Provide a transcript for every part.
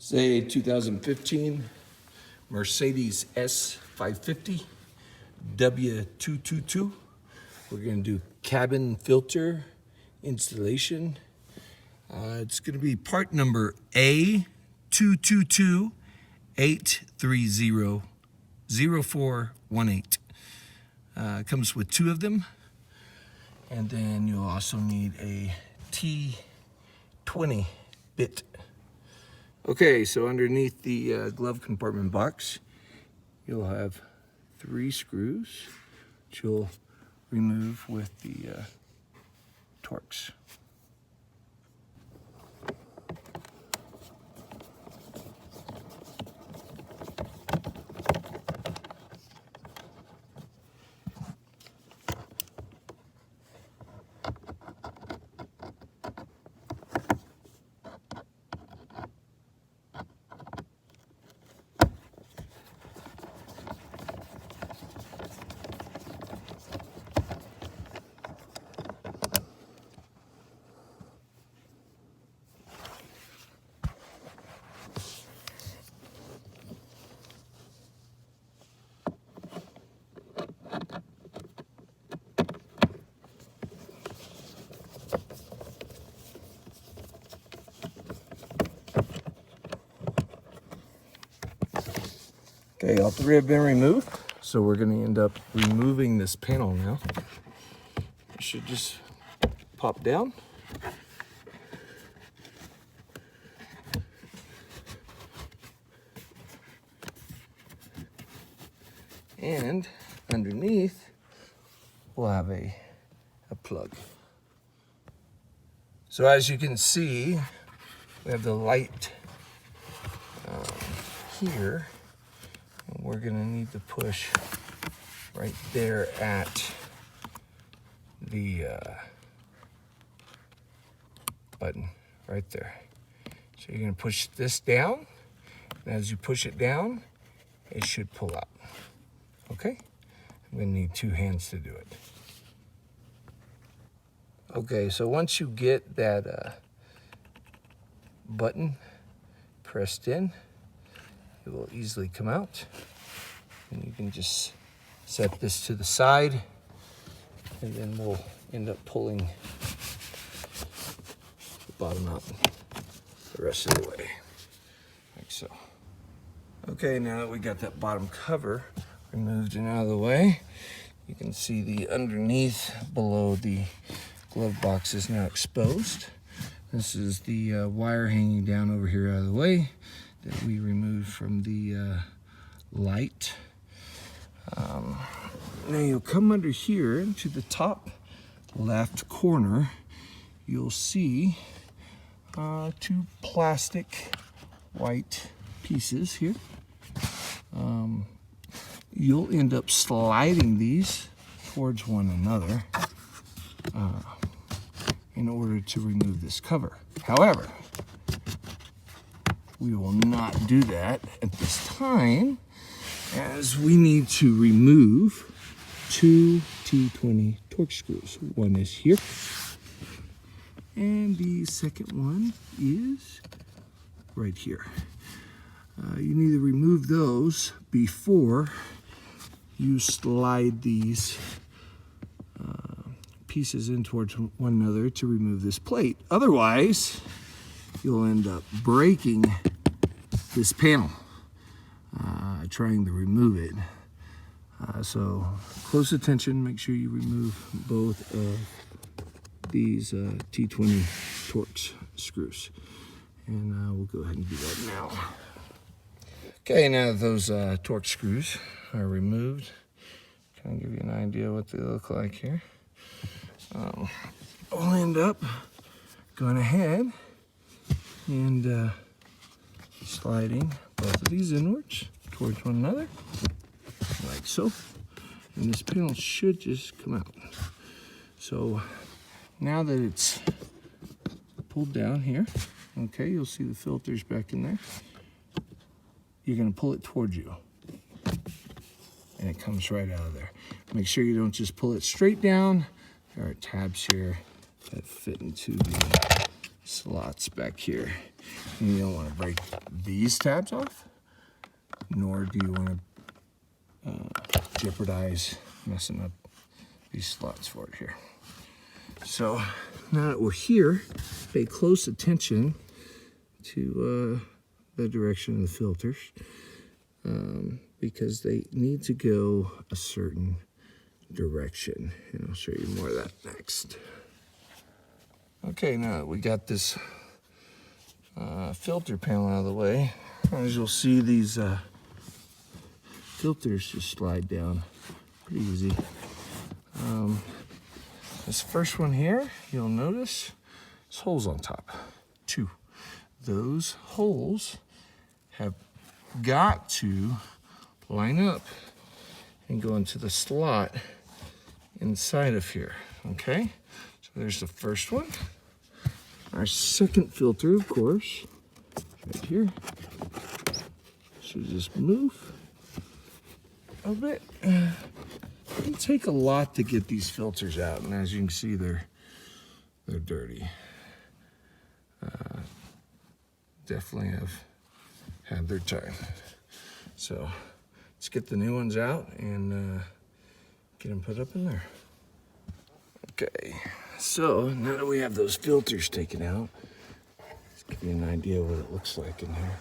Say 2015 Mercedes S550 W222. We're going to do cabin filter installation. It's going to be part number A222-830-0418. It comes with two of them. And then you'll also need a T20 bit. Okay, so underneath the glove compartment box, you'll have 3 screws, which you'll remove with the Torx. Okay, all 3 have been removed, so we're going to end up removing this panel now. It should just pop down. And underneath, we'll have a plug. So as you can see, we have the light here. We're going to need to push right there at the button right there. So you're going to push this down, and as you push it down, it should pull out. Okay? I'm going to need 2 hands to do it. Okay, so once you get that button pressed in, it will easily come out. And you can just set this to the side, and then we'll end up pulling the bottom out the rest of the way, like so. Okay, now that we got that bottom cover removed and out of the way, you can see the underneath below the glove box is now exposed. This is the wire hanging down over here out of the way that we removed from the light. Now you'll come under here to the top left corner. You'll see 2 plastic white pieces here. You'll end up sliding these towards one another in order to remove this cover. However, we will not do that at this time, as we need to remove 2 T20 Torx screws. One is here, and the second one is right here. You need to remove those before you slide these pieces in towards one another to remove this plate. Otherwise, you'll end up breaking this panel trying to remove it. So close attention, make sure you remove both of these T20 Torx screws. And we'll go ahead and do that now. Okay, now that those Torx screws are removed, kind of give you an idea what they look like here. We'll end up going ahead and sliding both of these inwards towards one another, like so. And this panel should just come out. So now that it's pulled down here, okay, you'll see the filters back in there. You're going to pull it towards you, and it comes right out of there. Make sure you don't just pull it straight down. There are tabs here that fit into the slots back here. And you don't want to break these tabs off, nor do you want to jeopardize messing up these slots for it here. So now that we're here, pay close attention to the direction of the filters, because they need to go a certain direction, and I'll show you more of that next. Okay, now that we got this filter panel out of the way, as you'll see, these filters just slide down pretty easy. This first one here, you'll notice there's holes on top, 2. Those holes have got to line up and go into the slot inside of here, okay? So there's the first one. Our second filter, of course, right here. Should just move a bit. It'll take a lot to get these filters out, and as you can see, they're dirty. Definitely have had their time. So let's get the new ones out and get them put up in there. Okay, so now that we have those filters taken out, let's give you an idea of what it looks like in here.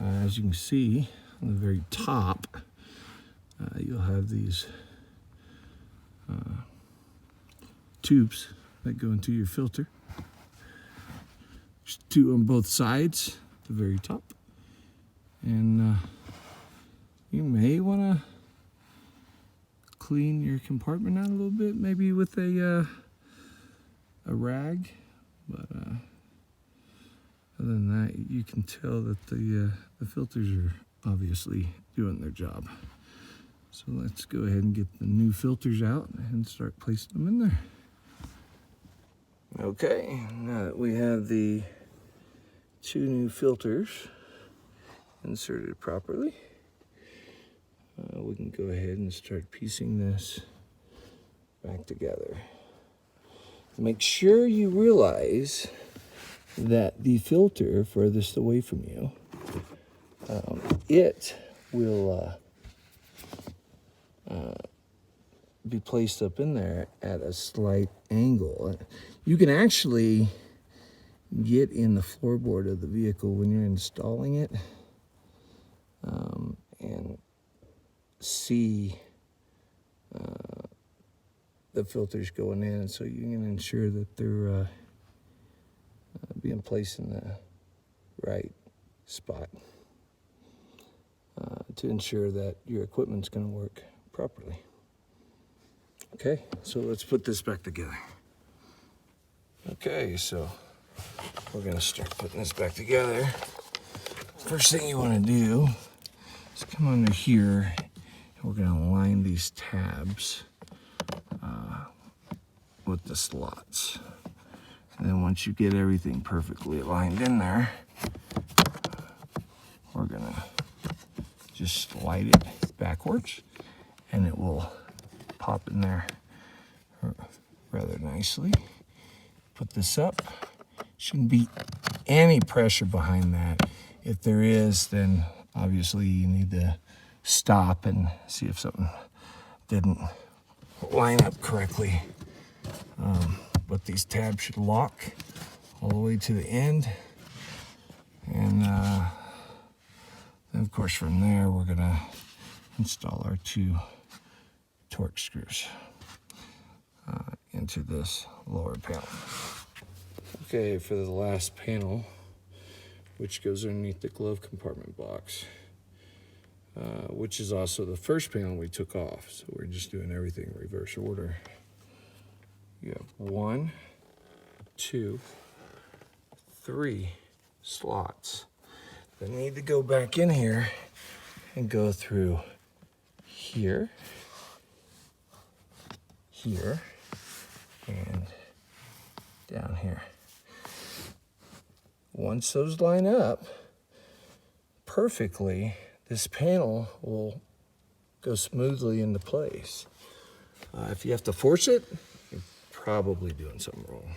As you can see, on the very top, you'll have these tubes that go into your filter. There's 2 on both sides, at the very top. And you may want to clean your compartment out a little bit, maybe with a rag. But other than that, you can tell that the filters are obviously doing their job. So let's go ahead and get the new filters out and start placing them in there. Okay, now that we have the 2 new filters inserted properly, we can go ahead and start piecing this back together. Make sure you realize that the filter furthest away from you, it will be placed up in there at a slight angle. You can actually get in the floorboard of the vehicle when you're installing it and see the filters going in, so you can ensure that they're being placed in the right spot to ensure that your equipment's going to work properly. Okay, so let's put this back together. Okay, so we're going to start putting this back together. First thing you want to do is come under here, and we're going to line these tabs with the slots. And then once you get everything perfectly aligned in there, we're going to just slide it backwards, and it will pop in there rather nicely. Put this up. Shouldn't be any pressure behind that. If there is, then obviously you need to stop and see if something didn't line up correctly. But these tabs should lock all the way to the end. And then of course from there we're gonna install our 2 torque screws into this lower panel. Okay, for the last panel, which goes underneath the glove compartment box, which is also the first panel we took off. So we're just doing everything in reverse order. You have 1, 2, 3 slots that need to go back in here and go through here, here, and down here. Once those line up perfectly, this panel will go smoothly into place. If you have to force it, you're probably doing something wrong.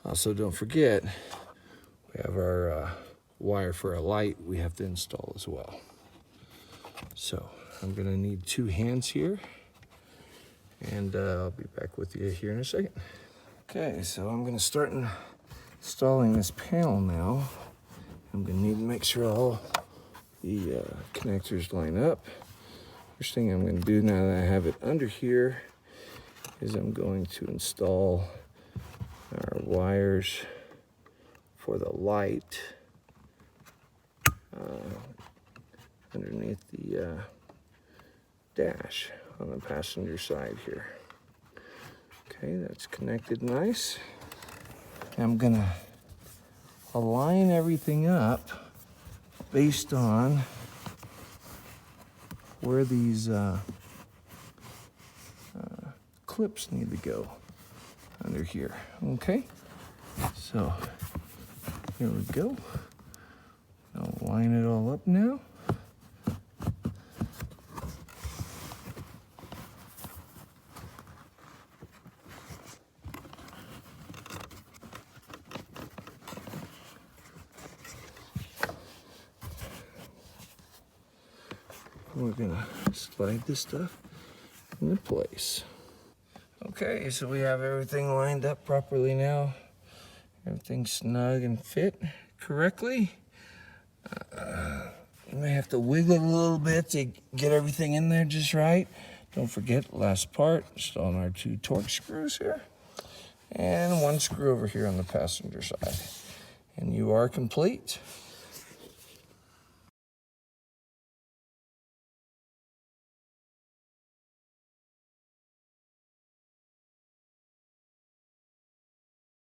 Also, don't forget, we have our wire for a light we have to install as well. So I'm gonna need 2 hands here, and I'll be back with you here in a second. Okay, so I'm gonna start installing this panel now. I'm gonna need to make sure all the connectors line up. First thing I'm gonna do now that I have it under here is I'm going to install our wires for the light underneath the dash on the passenger side here. Okay, that's connected nice. I'm gonna align everything up based on where these clips need to go under here. Okay, so here we go. I'll line it all up now. We're gonna slide this stuff into place. Okay, so we have everything lined up properly now. Everything's snug and fit correctly. You may have to wiggle it a little bit to get everything in there just right. Don't forget, last part, installing our 2 Torx screws here. And 1 screw over here on the passenger side. And you are complete.